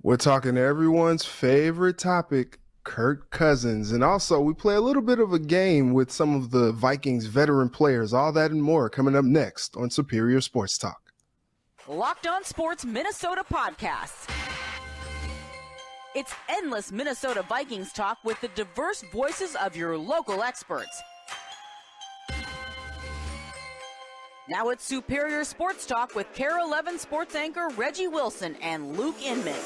We're talking everyone's favorite topic, Kirk Cousins. And also, we play a little bit of a game with some of the Vikings veteran players. All that and more coming up next on Superior Sports Talk. Locked On Sports Minnesota Podcasts. It's endless Minnesota Vikings talk with the diverse voices of your local experts. Now it's Superior Sports Talk with KARE-11 sports anchor Reggie Wilson and Luke Inman.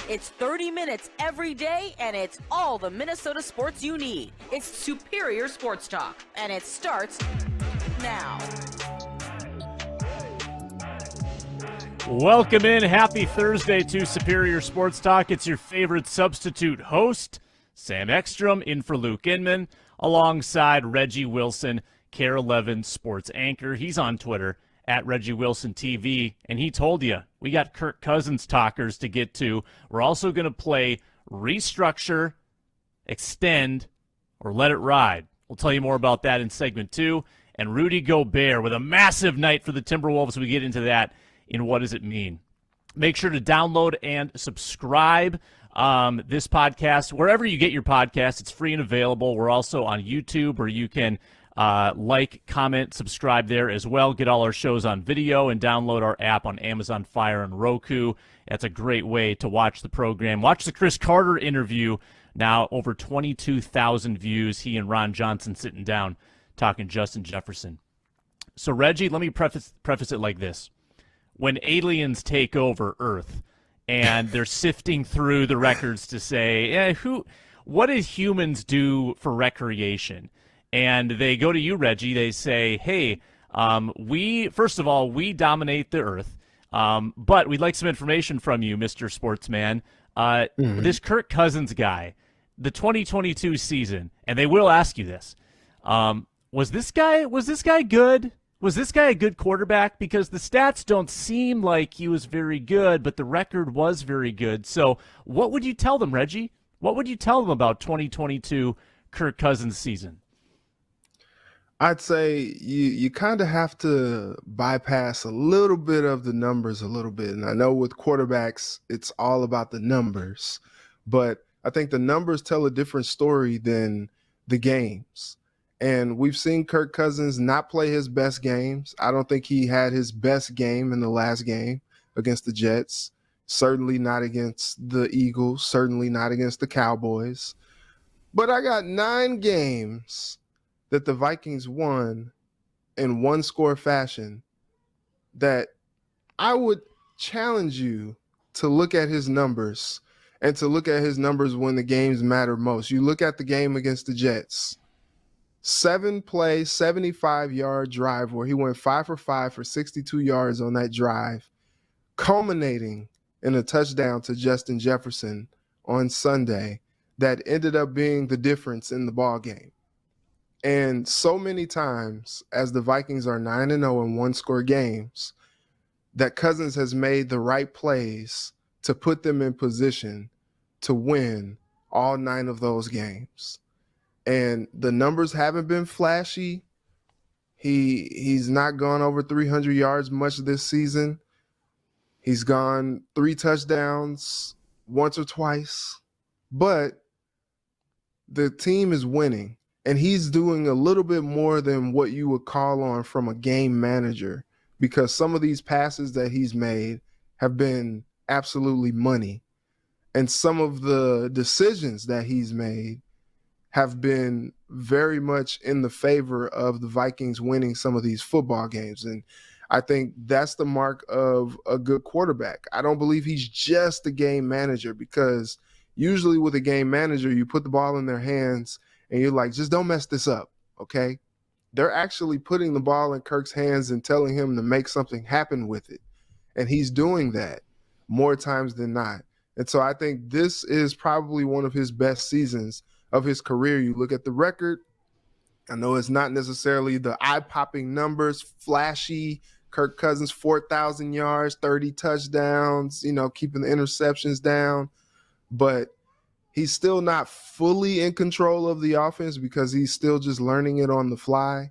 It's 30 minutes every day, and it's all the Minnesota sports you need. It's Superior Sports Talk, and it starts now. Welcome in. Happy Thursday to Superior Sports Talk. It's your favorite substitute host, Sam Ekstrom, in for Luke Inman, alongside Reggie Wilson, KARE-11 sports anchor. He's on Twitter at Reggie Wilson TV, and he told you we got Kirk Cousins talkers to get to. We're also going to play Restructure, Extend, or Let It Ride. We'll tell you more about that in segment 2. And Rudy Gobert with a massive night for the Timberwolves. We get into that in What Does It Mean. Make sure to download and subscribe this podcast wherever you get your podcasts. It's free and available. We're also on YouTube, where you can like, comment, subscribe there as well. Get all our shows on video and download our app on Amazon Fire and Roku. That's a great way to watch the program. Watch the Chris Carter interview. Now over 22,000 views. He and Ron Johnson sitting down talking Justin Jefferson. So Reggie, let me preface it like this. When aliens take over Earth and they're sifting through the records to say, what did humans do for recreation? And they go to you, Reggie. They say, hey, first of all, we dominate the earth, but we'd like some information from you, Mr. Sportsman. This Kirk Cousins guy, the 2022 season, and they will ask you this, was this guy good? Was this guy a good quarterback? Because the stats don't seem like he was very good, but the record was very good. So what would you tell them, Reggie? What would you tell them about 2022 Kirk Cousins season? I'd say you kind of have to bypass a little bit of the numbers a little bit. And I know with quarterbacks, it's all about the numbers. But I think the numbers tell a different story than the games. And we've seen Kirk Cousins not play his best games. I don't think he had his best game in the last game against the Jets. Certainly not against the Eagles. Certainly not against the Cowboys. But I got 9 games that the Vikings won in one-score fashion that I would challenge you to look at his numbers and to look at his numbers when the games matter most. You look at the game against the Jets, 7-play, 75-yard drive where he went 5 for 5 for 62 yards on that drive, culminating in a touchdown to Justin Jefferson on Sunday that ended up being the difference in the ball game. And so many times, as the Vikings are 9-0 in one-score games, that Cousins has made the right plays to put them in position to win all 9 of those games. And the numbers haven't been flashy. He's not gone over 300 yards much this season. He's gone 3 touchdowns once or twice. But the team is winning. And he's doing a little bit more than what you would call on from a game manager, because some of these passes that he's made have been absolutely money. And some of the decisions that he's made have been very much in the favor of the Vikings winning some of these football games. And I think that's the mark of a good quarterback. I don't believe he's just a game manager, because usually with a game manager, you put the ball in their hands and you're like, just don't mess this up, okay? They're actually putting the ball in Kirk's hands and telling him to make something happen with it. And he's doing that more times than not. And so I think this is probably one of his best seasons of his career. You look at the record, I know it's not necessarily the eye-popping numbers, flashy. Kirk Cousins, 4,000 yards, 30 touchdowns, keeping the interceptions down. But he's still not fully in control of the offense because he's still just learning it on the fly,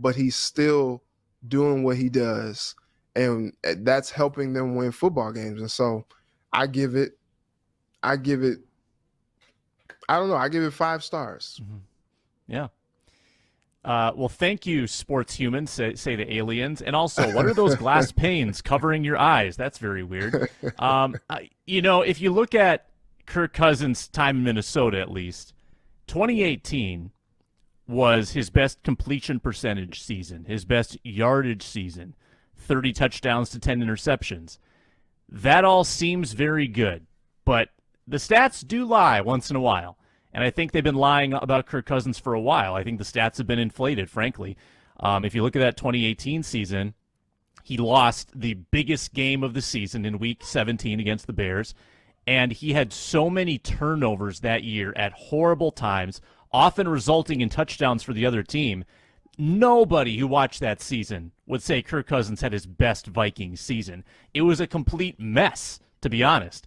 but he's still doing what he does, and that's helping them win football games. And so I give it, I give it, I don't know. I give it 5 stars. Mm-hmm. Yeah. Well, thank you, sports humans, say the aliens. And also, what are those glass panes covering your eyes? That's very weird. If you look at Kirk Cousins' time in Minnesota, at least, 2018 was his best completion percentage season, his best yardage season, 30 touchdowns to 10 interceptions. That all seems very good, but the stats do lie once in a while. And I think they've been lying about Kirk Cousins for a while. I think the stats have been inflated, frankly. If you look at that 2018 season, he lost the biggest game of the season in Week 17 against the Bears, and he had so many turnovers that year at horrible times, often resulting in touchdowns for the other team. Nobody who watched that season would say Kirk Cousins had his best Vikings season. It was a complete mess, to be honest.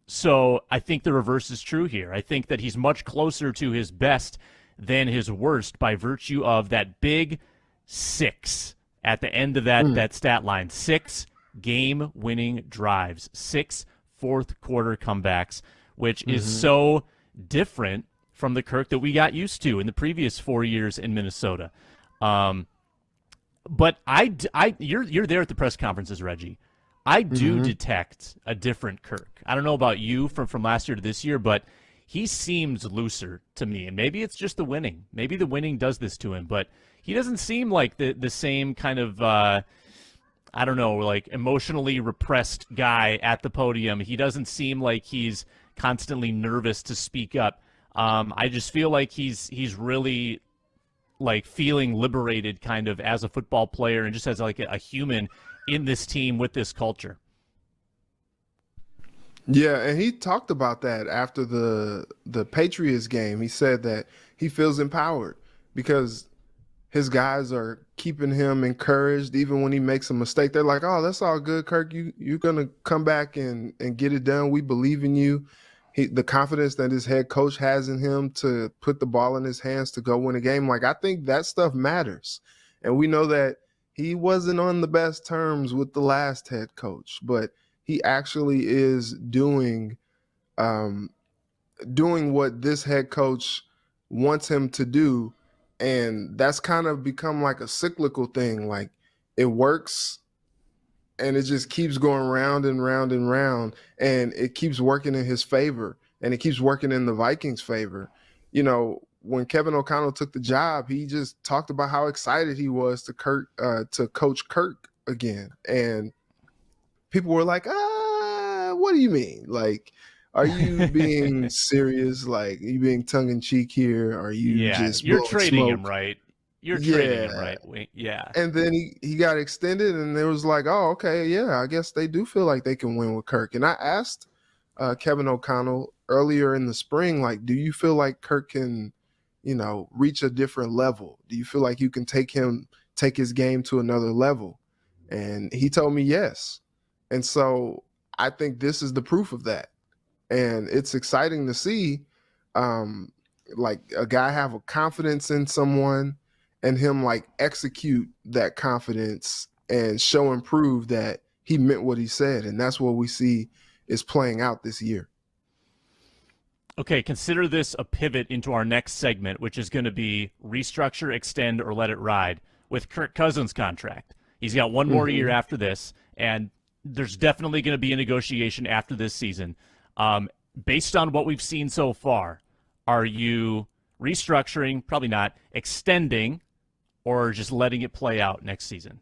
So I think the reverse is true here. I think that he's much closer to his best than his worst by virtue of that big 6 at the end of that stat line. 6 game-winning drives, 6 fourth-quarter comebacks, which is so different from the Kirk that we got used to in the previous 4 years in Minnesota. But you're there at the press conferences, Reggie. I do detect a different Kirk. I don't know about you from last year to this year, but he seems looser to me. And maybe it's just the winning. Maybe the winning does this to him, but he doesn't seem like the same kind of, like emotionally repressed guy at the podium. He doesn't seem like he's constantly nervous to speak up. I just feel like he's really like feeling liberated kind of as a football player and just as like a human in this team with this culture. Yeah, and he talked about that after the Patriots game. He said that he feels empowered because his guys are keeping him encouraged even when he makes a mistake. They're like, "Oh, that's all good, Kirk. You're gonna come back and get it done. We believe in you." The confidence that his head coach has in him to put the ball in his hands to go win a game. Like, I think that stuff matters. And we know that he wasn't on the best terms with the last head coach, but he actually is doing what this head coach wants him to do. And that's kind of become like a cyclical thing. Like, it works and it just keeps going round and round and round, and it keeps working in his favor, and it keeps working in the Vikings' favor. When Kevin O'Connell took the job, he just talked about how excited he was to coach Kirk again. And people were like, what do you mean? Like, are you being serious? Like, are you being tongue-in-cheek here? Are you just you're trading smoke? him, right? You're trading him, right? Yeah. And then he got extended, and it was like, oh, okay, yeah, I guess they do feel like they can win with Kirk. And I asked Kevin O'Connell earlier in the spring, like, do you feel like Kirk can, reach a different level? Do you feel like you can take his game to another level? And he told me yes. And so I think this is the proof of that. And it's exciting to see like a guy have a confidence in someone and him like execute that confidence and show and prove that he meant what he said. And that's what we see is playing out this year. Okay, consider this a pivot into our next segment, which is going to be restructure, extend, or let it ride with Kirk Cousins' contract. He's got one more year after this, and there's definitely going to be a negotiation after this season. Based on what we've seen so far, are you restructuring, probably not, extending, or just letting it play out next season?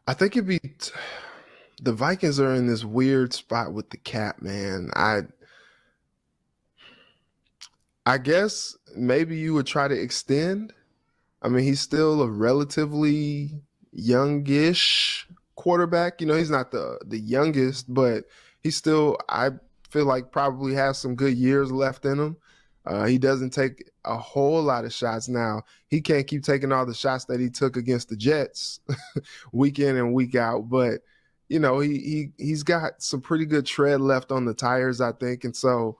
I think the Vikings are in this weird spot with the cap, man. I guess maybe you would try to extend. I mean, he's still a relatively youngish quarterback. He's not the youngest, but he still, I feel like, probably has some good years left in him. He doesn't take a whole lot of shots now. He can't keep taking all the shots that he took against the Jets week in and week out. But, he's got some pretty good tread left on the tires, I think. And so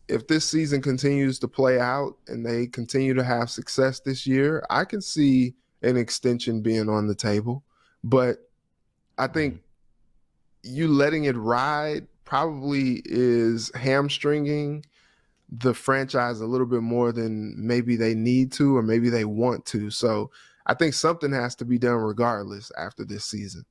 if this season continues to play out and they continue to have success this year, I can see an extension being on the table. But I think you letting it ride probably is hamstringing the franchise a little bit more than maybe they need to or maybe they want to. So I think something has to be done regardless after this season.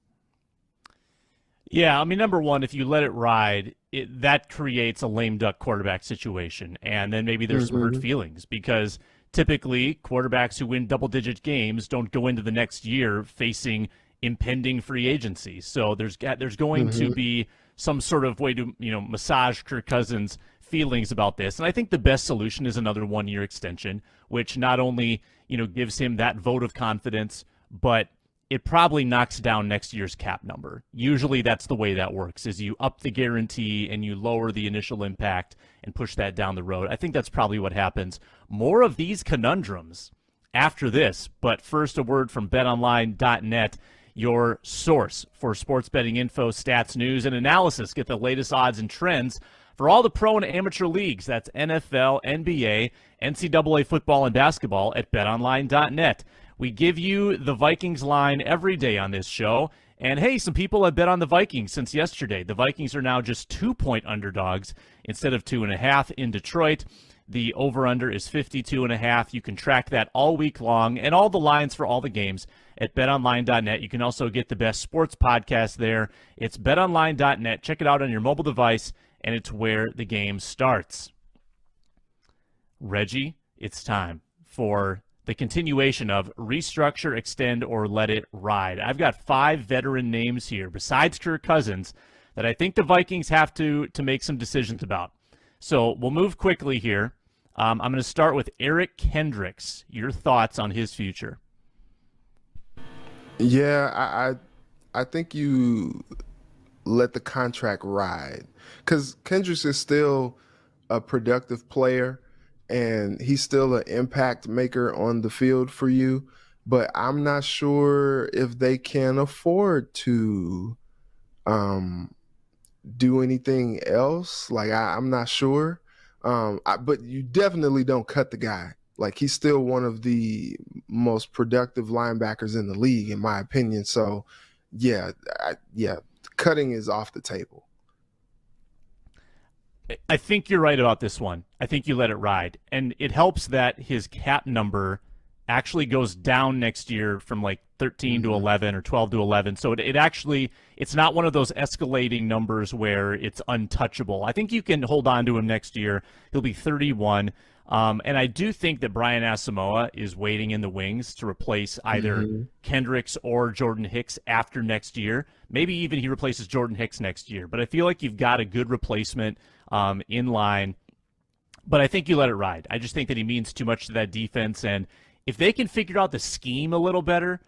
Yeah, I mean, number one, if you let it ride, that creates a lame duck quarterback situation, and then maybe there's some hurt feelings because typically quarterbacks who win double-digit games don't go into the next year facing impending free agency. So there's going to be some sort of way to massage Kirk Cousins' feelings about this, and I think the best solution is another 1-year extension, which not only gives him that vote of confidence, but it probably knocks down next year's cap number. Usually that's the way that works, is you up the guarantee and you lower the initial impact and push that down the road. I think that's probably what happens. More of these conundrums after this, but first a word from betonline.net, your source for sports betting info, stats, news, and analysis. Get the latest odds and trends for all the pro and amateur leagues. That's NFL, NBA, NCAA football, and basketball at betonline.net. We give you the Vikings line every day on this show. And, hey, some people have bet on the Vikings since yesterday. The Vikings are now just 2-point underdogs instead of 2.5 in Detroit. The over-under is 52.5. You can track that all week long and all the lines for all the games at betonline.net. You can also get the best sports podcast there. It's betonline.net. Check it out on your mobile device, and it's where the game starts. Reggie, it's time for the continuation of Restructure, Extend, or Let It Ride. I've got 5 veteran names here, besides Kirk Cousins, that I think the Vikings have to make some decisions about. So we'll move quickly here. I'm going to start with Eric Kendricks. Your thoughts on his future? Yeah, I think you let the contract ride because Kendricks is still a productive player and he's still an impact maker on the field for you. But I'm not sure if they can afford to do anything else. Like, I'm not sure. But you definitely don't cut the guy. Like, he's still one of the most productive linebackers in the league, in my opinion. So, yeah, cutting is off the table. I think you're right about this one. I think you let it ride. And it helps that his cap number actually goes down next year from like 13 to 11 or 12 to 11. So it's not one of those escalating numbers where it's untouchable. I think you can hold on to him next year. He'll be 31. And I do think that Brian Asamoah is waiting in the wings to replace either Kendricks or Jordan Hicks after next year. Maybe even he replaces Jordan Hicks next year. But I feel like you've got a good replacement in line. But I think you let it ride. I just think that he means too much to that defense. And if they can figure out the scheme a little better,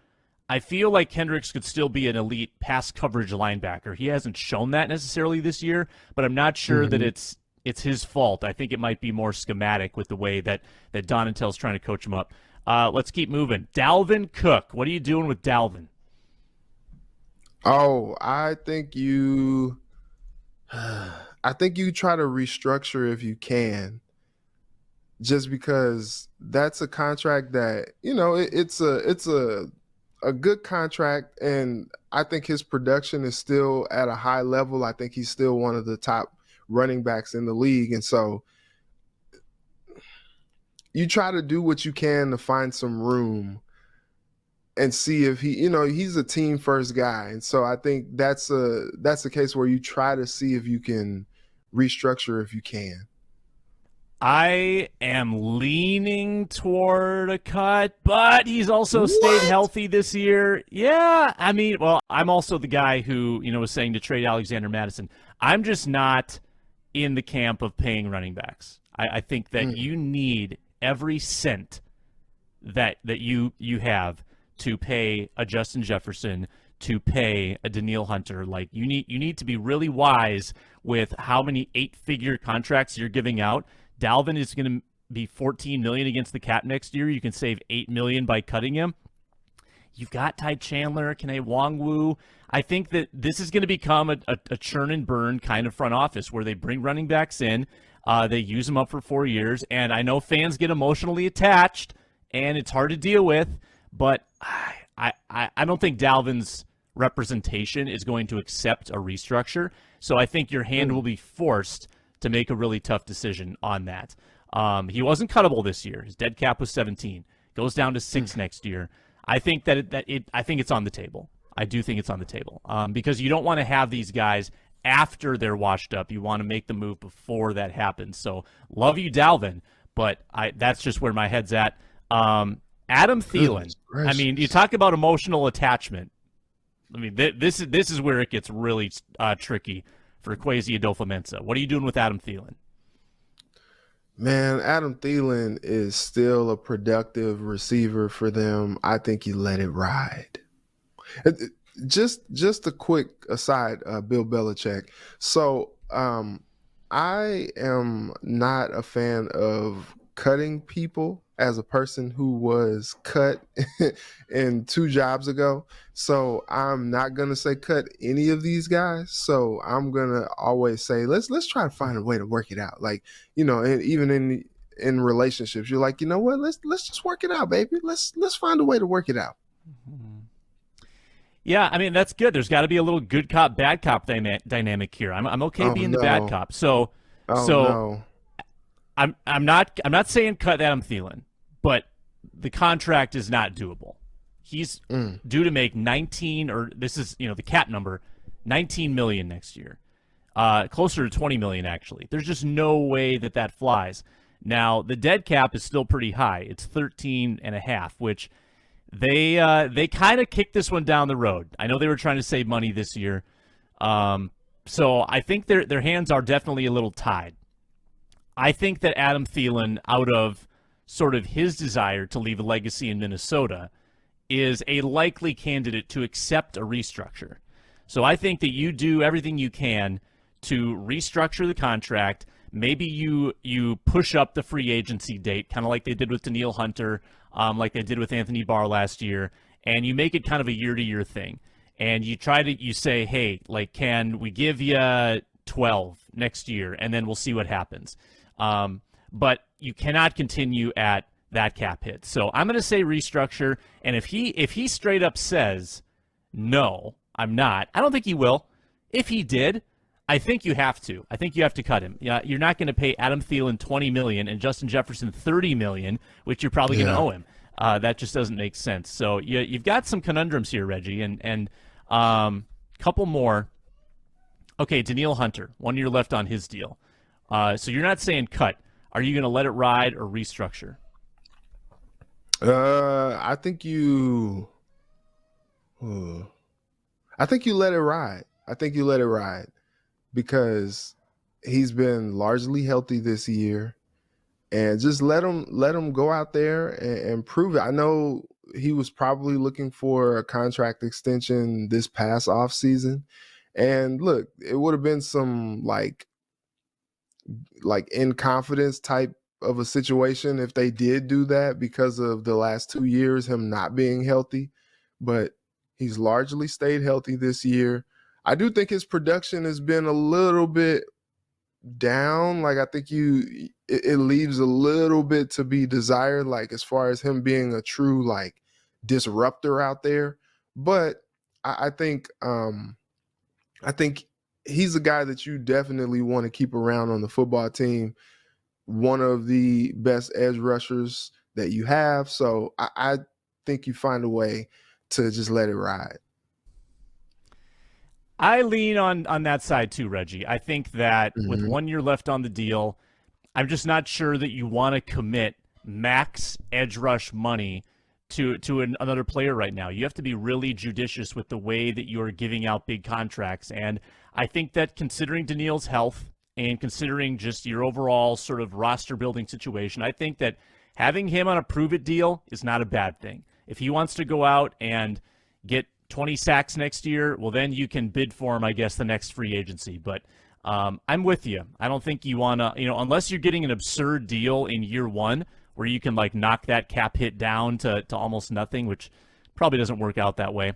I feel like Kendricks could still be an elite pass coverage linebacker. He hasn't shown that necessarily this year, but I'm not sure that it's his fault. I think it might be more schematic with the way that Donatel's trying to coach him up. Let's keep moving. Dalvin Cook. What are you doing with Dalvin? Oh, I think you try to restructure if you can. Just because that's a contract that, it's a good contract, and I think his production is still at a high level. I think he's still one of the top running backs in the league. And so you try to do what you can to find some room and see if he's a team first guy. And so I think that's a case where you try to see if you can restructure if you can. I am leaning toward a cut, but he's also stayed healthy this year. Yeah, I mean, well, I'm also the guy who, was saying to trade Alexander Madison. I'm just not in the camp of paying running backs. I think that you need every cent that you have to pay a Justin Jefferson, to pay a Daniil Hunter. Like, you need to be really wise with how many 8-figure contracts you're giving out. Dalvin is going to be $14 million against the cap next year. You can save $8 million by cutting him. You've got Ty Chandler, Kene Nwangwu. I think that this is going to become a churn and burn kind of front office where they bring running backs in, they use them up for 4 years, and I know fans get emotionally attached, and it's hard to deal with, but I don't think Dalvin's representation is going to accept a restructure. So I think your hand will be forced to make a really tough decision on that. He wasn't cuttable this year. His dead cap was 17. Goes down to 6 next year. I think I think it's on the table. I do think it's on the table because you don't want to have these guys after they're washed up. You want to make the move before that happens. So love you, Dalvin, but that's just where my head's at. Adam Thielen. I mean, you talk about emotional attachment. I mean, this is where it gets really tricky for Kwesi Adolfo-Mensah. What are you doing with Adam Thielen? Man, Adam Thielen is still a productive receiver for them. I think you let it ride. Just a quick aside, Bill Belichick. So I am not a fan of cutting people as a person who was cut in 2 jobs ago. So I'm not going to say cut any of these guys. So I'm going to always say, let's try to find a way to work it out. Like, and even in relationships, you're like, you know what, let's just work it out, baby. Let's find a way to work it out. Yeah, I mean, that's good. There's got to be a little good cop, bad cop dynamic here. I'm okay being the bad cop. So I'm not saying cut Adam Thielen, but the contract is not doable. He's due to make 19, or this is the cap number, 19 million next year, closer to 20 million actually. There's just no way that flies. Now the dead cap is still pretty high. It's 13.5, which they kind of kicked this one down the road. I know they were trying to save money this year, so I think their hands are definitely a little tied. I think that Adam Thielen, out of sort of his desire to leave a legacy in Minnesota, is a likely candidate to accept a restructure. So I think that you do everything you can to restructure the contract. Maybe you push up the free agency date, kind of like they did with Danielle Hunter, like they did with Anthony Barr last year, and you make it kind of a year-to-year thing. And you say, hey, like, can we give you 12 next year, and then we'll see what happens. But you cannot continue at that cap hit. So I'm going to say restructure. And if he straight up says, no, I'm not, I don't think he will. If he did, I think you have to. I think you have to cut him. Yeah, you're not going to pay Adam Thielen $20 million and Justin Jefferson $30 million, which you're probably going to owe him. That just doesn't make sense. So you've got some conundrums here, Reggie, and couple more. Okay, Danielle Hunter, 1 year left on his deal. So you're not saying cut. Are you going to let it ride or restructure? I think you let it ride. I think you let it ride because he's been largely healthy this year, and just let him go out there and prove it. I know he was probably looking for a contract extension this past offseason, and look, it would have been some like in confidence type of a situation if they did do that because of the last 2 years, him not being healthy, but he's largely stayed healthy this year. I do think his production has been a little bit down. Like, I think it leaves a little bit to be desired, like as far as him being a true like disruptor out there. But I think he's a guy that you definitely want to keep around on the football team. One of the best edge rushers that you have. So I think you find a way to just let it ride. I lean on that side too, Reggie. I think that with 1 year left on the deal, I'm just not sure that you want to commit max edge rush money to another player right now. You have to be really judicious with the way that you are giving out big contracts. And I think that considering Danielle's health and considering just your overall sort of roster building situation, I think that having him on a prove-it deal is not a bad thing. If he wants to go out and get 20 sacks next year, well, then you can bid for him, I guess, the next free agency. But I'm with you. I don't think you want to, unless you're getting an absurd deal in year one where you can like knock that cap hit down to almost nothing, which probably doesn't work out that way.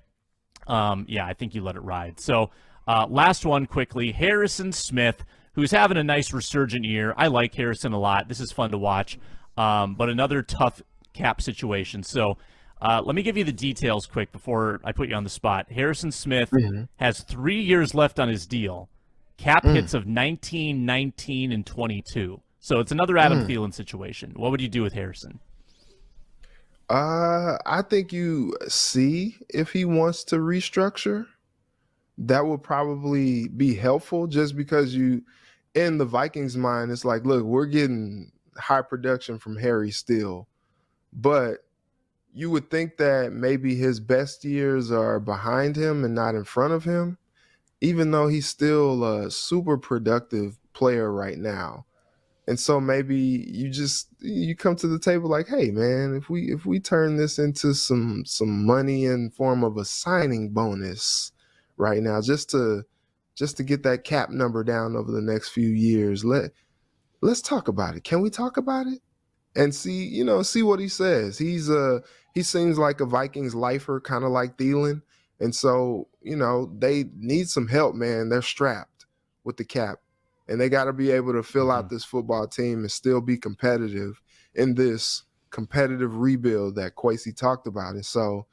I think you let it ride. So last one quickly, Harrison Smith, who's having a nice resurgent year. I like Harrison a lot. This is fun to watch, but another tough cap situation. So Let me give you the details quick before I put you on the spot. Harrison Smith Mhm. has 3 years left on his deal. Cap hits of 19, 19, and 22. So it's another Adam Thielen situation. What would you do with Harrison? I think you see if he wants to restructure. That would probably be helpful just because in the Vikings mind, it's like, look, we're getting high production from Harry still, but you would think that maybe his best years are behind him and not in front of him, even though he's still a super productive player right now. And so maybe you come to the table like, hey man, if we turn this into some money in form of a signing bonus right now, just to get that cap number down over the next few years, let's talk about it. Can we talk about it? And see what he says. He seems like a Vikings lifer, kind of like Thielen. And so, they need some help, man. They're strapped with the cap. And they got to be able to fill out this football team and still be competitive in this competitive rebuild that Kwesi talked about. And so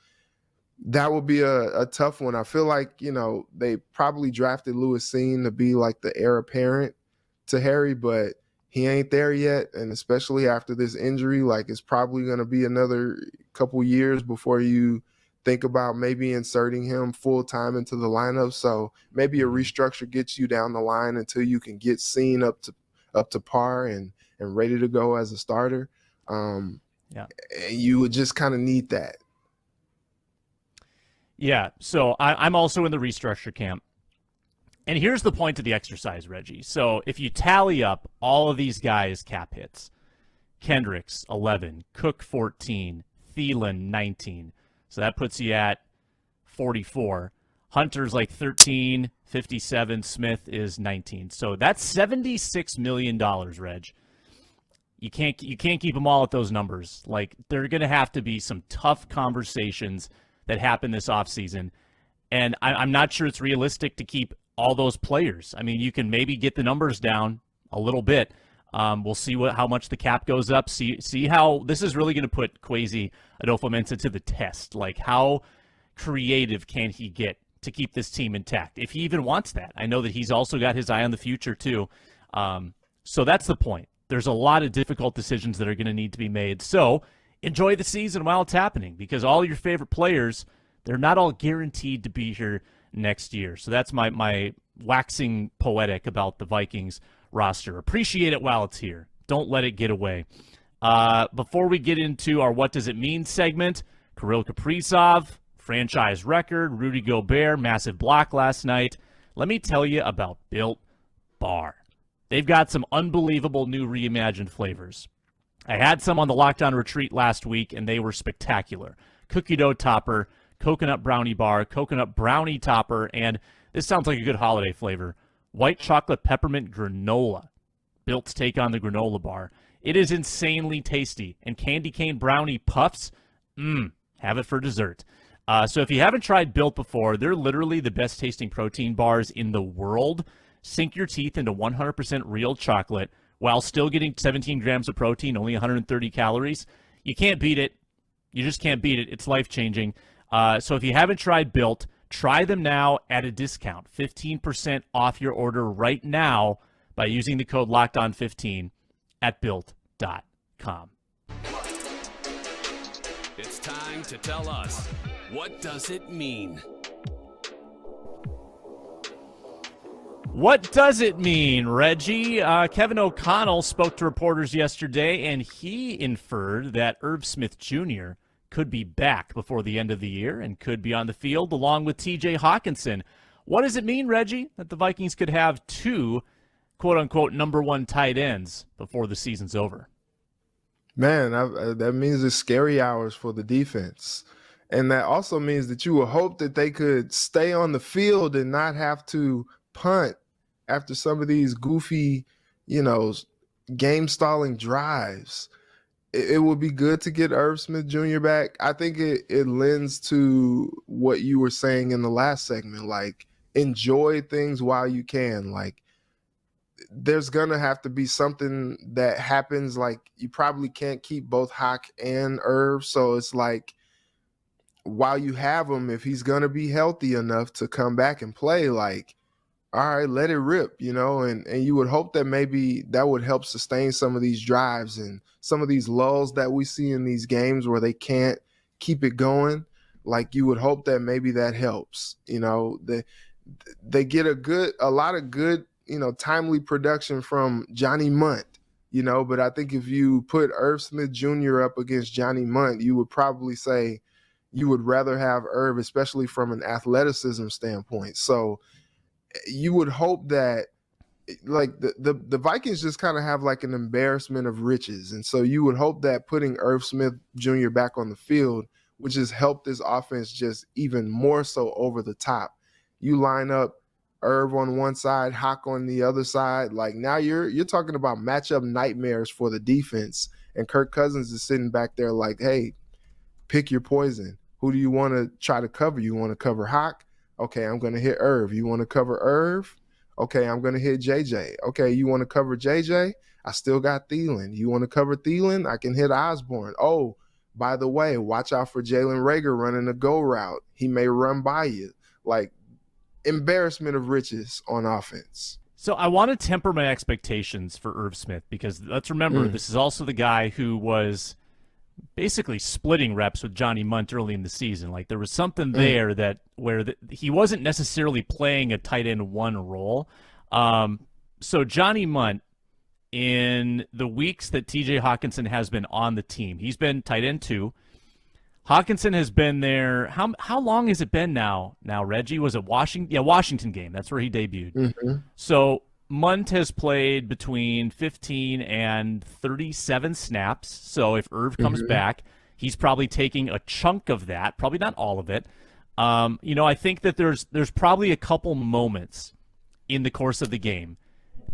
that would be a tough one. I feel like, they probably drafted Lewis Seen to be like the heir apparent to Harry, but he ain't there yet. And especially after this injury, like it's probably going to be another couple years before you think about maybe inserting him full time into the lineup. So maybe a restructure gets you down the line until you can get Seen up to par and ready to go as a starter. Yeah. You would just kind of need that. Yeah, so I'm also in the restructure camp. And here's the point of the exercise, Reggie. So if you tally up all of these guys' cap hits, Kendricks, 11, Cook, 14, Thielen, 19. So that puts you at 44. Hunter's like 13, 57. Smith is 19. So that's $76 million, Reg. You can't keep them all at those numbers. Like, there are going to have to be some tough conversations that happen this offseason. And I'm not sure it's realistic to keep all those players. I mean, you can maybe get the numbers down a little bit. We'll see how much the cap goes up. See how this is really going to put Kwesi Adolfo-Mensah to the test. Like, how creative can he get to keep this team intact, if he even wants that? I know that he's also got his eye on the future too. So that's the point. There's a lot of difficult decisions that are going to need to be made. So enjoy the season while it's happening, because all your favorite players, they're not all guaranteed to be here next year. So that's my waxing poetic about the Vikings roster. Appreciate it while it's here. Don't let it get away. Before we get into our What Does It Mean segment, Kirill Kaprizov, franchise record, Rudy Gobert, massive block last night. Let me tell you about Built Bar. They've got some unbelievable new reimagined flavors. I had some on the Lockdown Retreat last week, and they were spectacular. Cookie dough topper, coconut brownie bar, coconut brownie topper, and this sounds like a good holiday flavor, white chocolate peppermint granola. Built's take on the granola bar. It is insanely tasty. And candy cane brownie puffs, have it for dessert. So if you haven't tried Built before, they're literally the best tasting protein bars in the world. Sink your teeth into 100% real chocolate while still getting 17 grams of protein, only 130 calories. You can't beat it. You just can't beat it. It's life-changing. So if you haven't tried Built, try them now at a discount. 15% off your order right now by using the code LOCKEDON15 at Built.com. It's time to tell us, what does it mean? What does it mean, Reggie? Kevin O'Connell spoke to reporters yesterday, and he inferred that Irv Smith Jr. could be back before the end of the year and could be on the field along with T.J. Hawkinson. What does it mean, Reggie, that the Vikings could have two quote-unquote number one tight ends before the season's over? Man, that means it's scary hours for the defense. And that also means that you would hope that they could stay on the field and not have to punt after some of these goofy, game-stalling drives. It would be good to get Irv Smith Jr. back. I think it lends to what you were saying in the last segment, like, enjoy things while you can. Like, there's going to have to be something that happens. Like, you probably can't keep both Hawk and Irv. So it's like, while you have him, if he's going to be healthy enough to come back and play, like, all right, let it rip, and you would hope that maybe that would help sustain some of these drives and some of these lulls that we see in these games where they can't keep it going. Like, you would hope that maybe that helps. They get a lot of good, timely production from Johnny Munt, but I think if you put Irv Smith Jr. up against Johnny Munt, you would probably say you would rather have Irv, especially from an athleticism standpoint. So you would hope that, like, the Vikings just kind of have like an embarrassment of riches. And so you would hope that putting Irv Smith Jr. back on the field would just help this offense just even more so over the top. You line up Irv on one side, Hawk on the other side. Like, now you're talking about matchup nightmares for the defense. And Kirk Cousins is sitting back there like, hey, pick your poison. Who do you want to try to cover? You want to cover Hawk? Okay, I'm going to hit Irv. You want to cover Irv? Okay, I'm going to hit JJ. Okay, you want to cover JJ? I still got Thielen. You want to cover Thielen? I can hit Osborne. Oh, by the way, watch out for Jalen Reagor running a go route. He may run by you. Like, embarrassment of riches on offense. So I want to temper my expectations for Irv Smith, because let's remember, this is also the guy who was basically splitting reps with Johnny Munt early in the season. Like, there was something there where he wasn't necessarily playing a tight end one role. So Johnny Munt, in the weeks that TJ Hawkinson has been on the team, he's been tight end two. Hawkinson has been there. How long has it been now? Now, Reggie, was it Washington? Yeah, Washington game. That's where he debuted. Mm-hmm. So Munt has played between 15 and 37 snaps. So if Irv comes back, he's probably taking a chunk of that, probably not all of it. I think that there's probably a couple moments in the course of the game.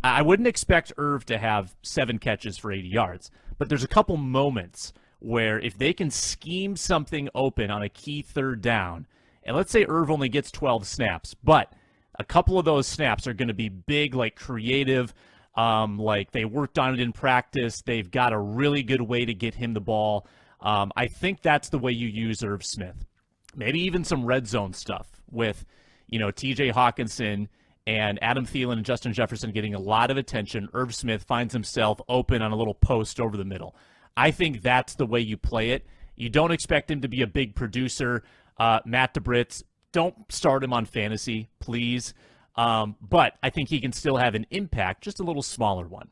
I wouldn't expect Irv to have 7 catches for 80 yards, but there's a couple moments where if they can scheme something open on a key third down, and let's say Irv only gets 12 snaps, but a couple of those snaps are going to be big, like creative, like they worked on it in practice. They've got a really good way to get him the ball. I think that's the way you use Irv Smith. Maybe even some red zone stuff with, TJ Hawkinson and Adam Thielen and Justin Jefferson getting a lot of attention. Irv Smith finds himself open on a little post over the middle. I think that's the way you play it. You don't expect him to be a big producer. Matt DeBritz, don't start him on fantasy, please. But I think he can still have an impact, just a little smaller one.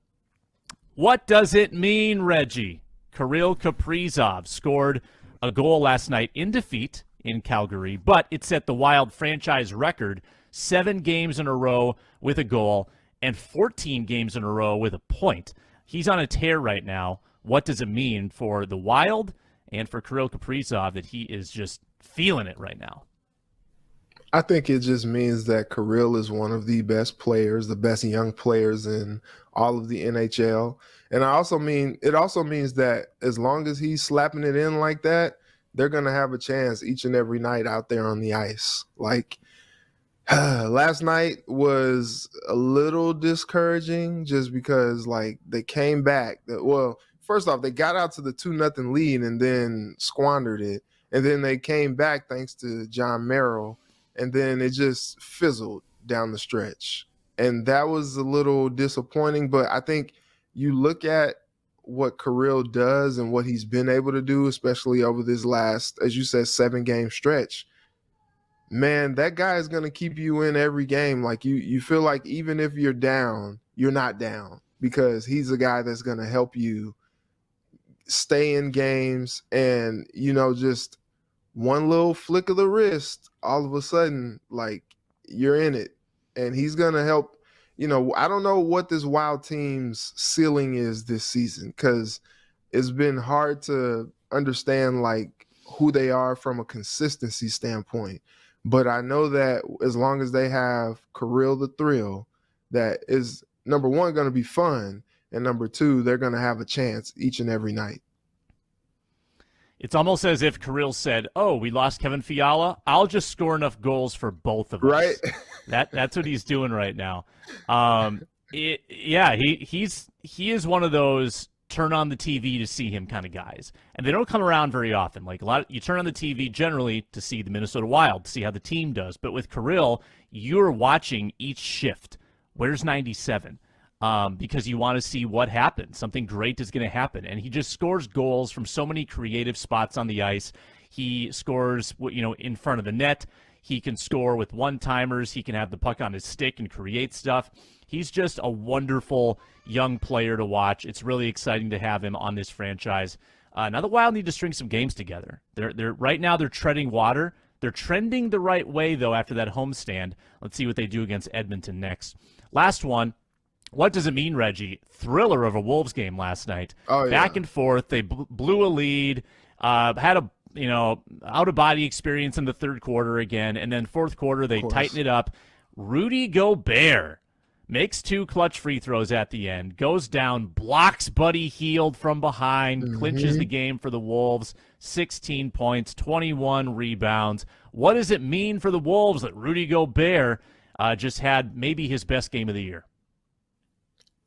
What does it mean, Reggie? Kirill Kaprizov scored a goal last night in defeat in Calgary, but it set the Wild franchise record, 7 games in a row with a goal and 14 games in a row with a point. He's on a tear right now. What does it mean for the Wild and for Kirill Kaprizov that he is just feeling it right now? I think it just means that Kirill is one of the best players, the best young players in all of the NHL. And it also means that as long as he's slapping it in like that, they're going to have a chance each and every night out there on the ice. Like, last night was a little discouraging just because, like, they came back. Well, first off, they got out to the 2-0 lead and then squandered it. And then they came back thanks to John Merrill. And then it just fizzled down the stretch. And that was a little disappointing. But I think you look at what Kirill does and what he's been able to do, especially over this last, as you said, 7-game stretch. Man, that guy is going to keep you in every game. Like, you feel like even if you're down, you're not down, because he's a guy that's going to help you stay in games. And, just one little flick of the wrist, all of a sudden, like, you're in it. And he's going to help. I don't know what this Wild team's ceiling is this season, because it's been hard to understand, like, who they are from a consistency standpoint. But I know that as long as they have Kirill the Thrill, that is, number one, going to be fun, and number two, they're going to have a chance each and every night. It's almost as if Kirill said, "Oh, we lost Kevin Fiala. I'll just score enough goals for both of us." Right. That's what he's doing right now. He is one of those turn on the TV to see him kind of guys. And they don't come around very often. Like you turn on the TV generally to see the Minnesota Wild, to see how the team does. But with Kirill, you're watching each shift. Where's 97? Because you want to see what happens. Something great is going to happen. And he just scores goals from so many creative spots on the ice. He scores, in front of the net. He can score with one-timers. He can have the puck on his stick and create stuff. He's just a wonderful young player to watch. It's really exciting to have him on this franchise. Now the Wild need to string some games together. They're right now they're treading water. They're trending the right way, though, after that homestand. Let's see what they do against Edmonton next. Last one. What does it mean, Reggie? Thriller of a Wolves game last night. Oh, yeah. Back and forth. They blew a lead, had a out-of-body experience in the third quarter again, and then fourth quarter they tighten it up. Rudy Gobert makes 2 clutch free throws at the end, goes down, blocks Buddy Hield from behind, clinches the game for the Wolves, 16 points, 21 rebounds. What does it mean for the Wolves that Rudy Gobert just had maybe his best game of the year?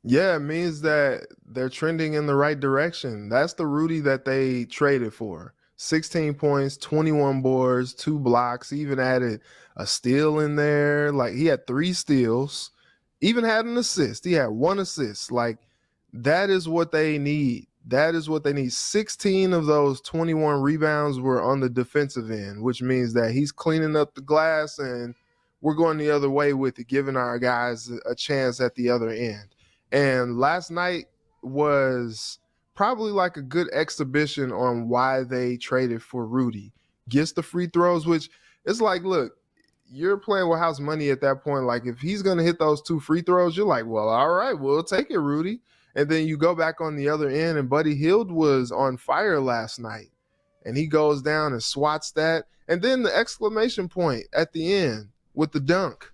Yeah, it means that they're trending in the right direction. That's the Rudy that they traded for. 16 points, 21 boards, 2 blocks, even added a steal in there. Like, he had 3 steals, even had an assist. He had 1 assist. Like, that is what they need. That is what they need. 16 of those 21 rebounds were on the defensive end, which means that he's cleaning up the glass and we're going the other way with it, giving our guys a chance at the other end. And last night was probably like a good exhibition on why they traded for Rudy. Gets the free throws, which it's like, look, you're playing with house money at that point. Like, if he's going to hit those 2 free throws, you're like, well, all right, we'll take it, Rudy. And then you go back on the other end, and Buddy Hield was on fire last night. And he goes down and swats that. And then the exclamation point at the end with the dunk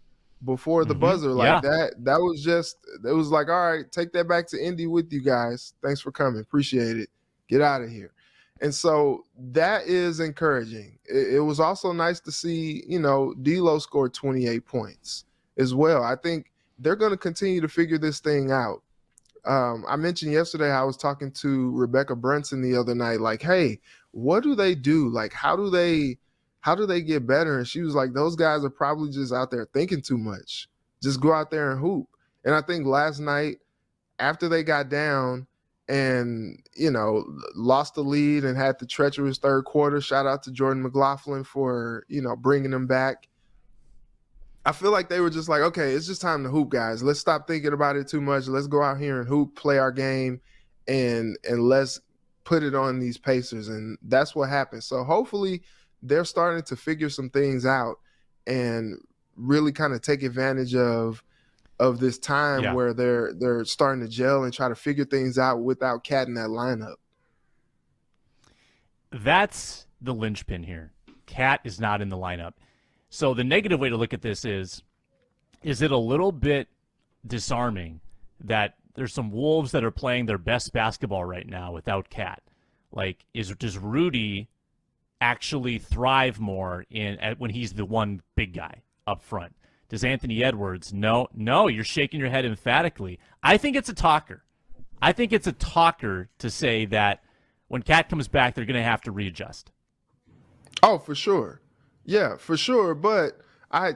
before the buzzer, like that was just, it was like, all right, take that back to Indy with you guys. Thanks for coming. Appreciate it. Get out of here. And so that is encouraging. It was also nice to see, D'Lo scored 28 points as well. I think they're going to continue to figure this thing out. I mentioned yesterday I was talking to Rebecca Brunson the other night, like, hey, what do they do? Like, how do they get better? And she was like, those guys are probably just out there thinking too much. Just go out there and hoop. And I think last night, after they got down and, lost the lead and had the treacherous third quarter, shout out to Jordan McLaughlin for, bringing them back. I feel like they were just like, okay, it's just time to hoop, guys. Let's stop thinking about it too much. Let's go out here and hoop, play our game, and let's put it on these Pacers. And that's what happened. So hopefully they're starting to figure some things out and really kind of take advantage of this time where they're starting to gel and try to figure things out without Cat in that lineup. That's the linchpin here. Cat is not in the lineup. So the negative way to look at this is it a little bit disarming that there's some Wolves that are playing their best basketball right now without Cat? Like, does Rudy actually thrive more when he's the one big guy up front? Does Anthony Edwards? No, you're shaking your head emphatically. I think it's a talker. I think it's a talker to say that when Cat comes back, they're going to have to readjust. Oh, for sure. Yeah, for sure. But I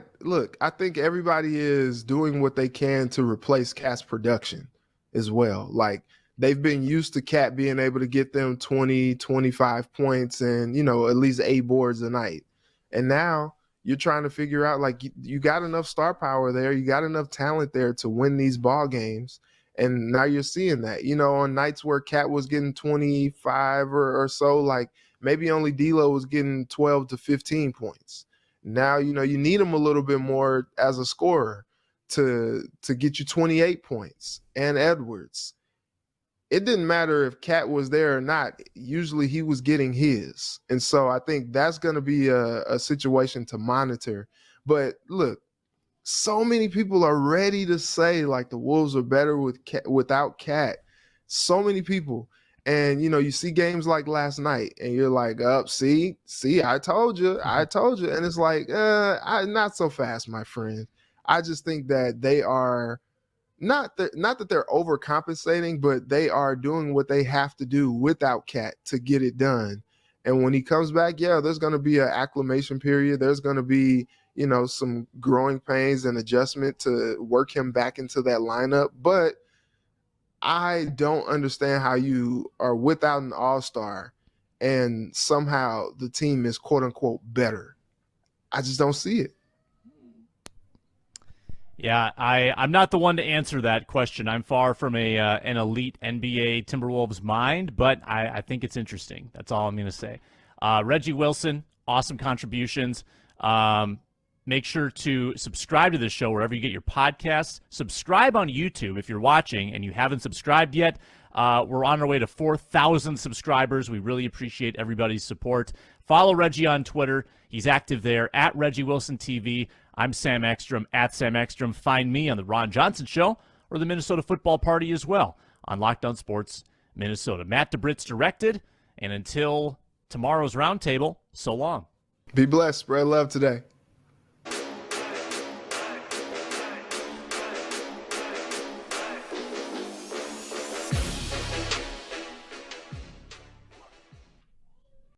think everybody is doing what they can to replace Cat's production as well. Like, they've been used to Cat being able to get them 20, 25 points and, at least 8 boards a night. And now you're trying to figure out, like, you got enough star power there. You got enough talent there to win these ball games. And now you're seeing that, on nights where Cat was getting 25 or so, like maybe only D'Lo was getting 12 to 15 points. Now, you need him a little bit more as a scorer to get you 28 points. And Edwards. It didn't matter if Cat was there or not. Usually he was getting his. And so I think that's going to be a situation to monitor. But look, so many people are ready to say, like, the Wolves are better without Cat. So many people. And, you see games like last night and you're like, see, I told you. And it's like, not so fast, my friend. I just think that they are not that they're overcompensating, but they are doing what they have to do without Cat to get it done. And when he comes back, yeah, there's going to be an acclimation period. There's going to be, some growing pains and adjustment to work him back into that lineup. But I don't understand how you are without an all-star and somehow the team is quote unquote better. I just don't see it. Yeah, I'm not the one to answer that question. I'm far from an elite NBA Timberwolves mind, but I think it's interesting. That's all I'm going to say. Reggie Wilson, awesome contributions. Make sure to subscribe to this show wherever you get your podcasts. Subscribe on YouTube if you're watching and you haven't subscribed yet. We're on our way to 4,000 subscribers. We really appreciate everybody's support. Follow Reggie on Twitter. He's active there, at Reggie Wilson TV. I'm Sam Ekstrom, at Sam Ekstrom. Find me on The Ron Johnson Show or the Minnesota Football Party as well on Locked On Sports Minnesota. Matt DeBritz directed, and until tomorrow's roundtable, so long. Be blessed. Spread love today.